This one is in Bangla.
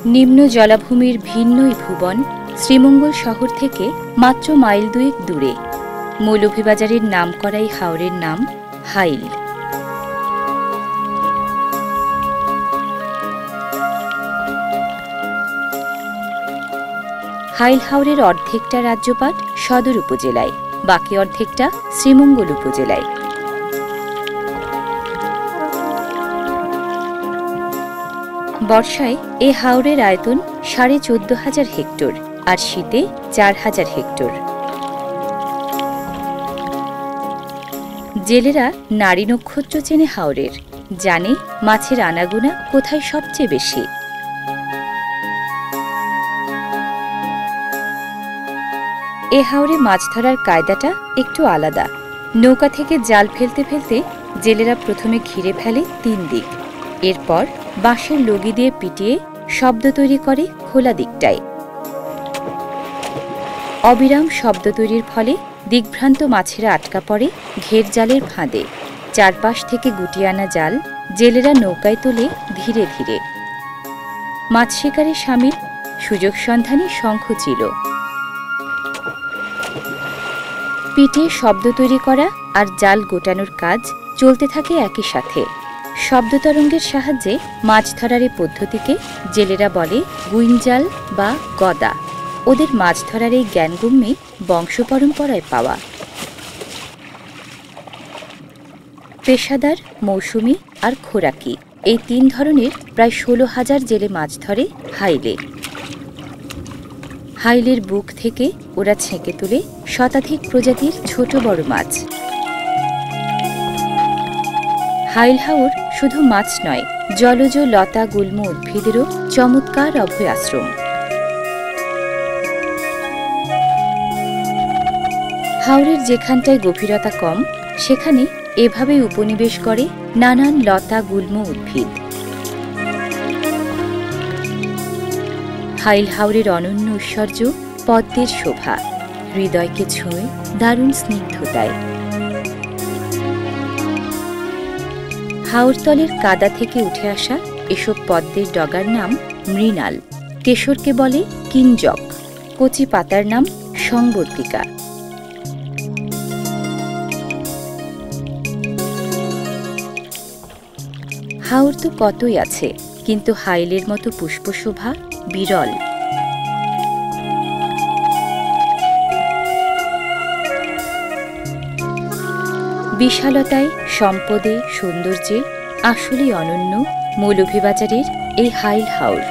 নিম্ন জলাভূমির ভিন্নই ভুবন শ্রীমঙ্গল শহর থেকে মাত্র মাইল দুয়েক দূরে মৌলভীবাজারের নামকরা এই হাওরের নাম হাইল। হাইল হাওরের অর্ধেকটা রাজ্যপাট সদর উপজেলায়, বাকি অর্ধেকটা শ্রীমঙ্গল উপজেলায়। বর্ষায় এ হাওরের আয়তন 14,500 হেক্টর আর শীতে 4,000 হেক্টর। জেলেরা নারী নক্ষত্র চেনে হাওরের, জানে মাছের আনাগোনা কোথায় সবচেয়ে বেশি। এ হাওরে মাছ ধরার কায়দাটা একটু আলাদা। নৌকা থেকে জাল ফেলতে ফেলতে জেলেরা প্রথমে ঘিরে ফেলে 3 দিক, এরপর বাঁশের লগি দিয়ে পিটিয়ে শব্দ তৈরি করে খোলা দিকটায়। অবিরাম শব্দ তৈরির ফলে দিগ্ভ্রান্ত মাছেরা আটকা পড়ে ঘের জালের ফাঁদে। চারপাশ থেকে গুটিয়ে আনা জাল জেলেরা নৌকায় তোলে ধীরে ধীরে। মাছ শিকারে সামিল সুযোগ সন্ধানী শঙ্খচিল। পিটিয়ে শব্দ তৈরি করা আর জাল গোটানোর কাজ চলতে থাকে একই সাথে। শব্দ তরঙ্গের সাহায্যে মাছ ধরার এই পদ্ধতিকে জেলেরা বলে গুইনজাল বা গদা। ওদের মাছ ধরার এই জ্ঞানগুম্মে বংশ পরম্পরায় পাওয়া। পেশাদার, মৌসুমি আর খোরাকি এই 3 ধরনের প্রায় 16,000 জেলে মাছ ধরে হাইলে। হাইলের বুক থেকে ওরা ছেঁকে তুলে শতাধিক প্রজাতির ছোট বড় মাছ। হাইল হাওর শুধু মাছ নয়, জলজ লতা গুল্ম উদ্ভিদেরও চমৎকার অভয় আশ্রম। হাওরের যেখানটায় গভীরতা কম, সেখানে এভাবে উপনিবেশ করে নানান লতা গুল্ম উদ্ভিদ। হাইল হাওরের অনন্য ঐশ্বর্য পদ্মের শোভা, হৃদয়কে ছুঁয়ে দারুণ স্নিগ্ধতায়। হাওরতলের কাদা থেকে উঠে আসা এসব পদ্মের ডগার নাম মৃণাল, কেশরকে বলে কিঞ্জক, কচি পাতার নাম সংবর্তিকা। হাওর তো কতই আছে, কিন্তু হাইলের মতো পুষ্পশোভা বিরল। বিশালতায়, সম্পদে, সৌন্দর্যে আসলেই অনন্য মৌলভীবাজারের এই হাইল হাওর।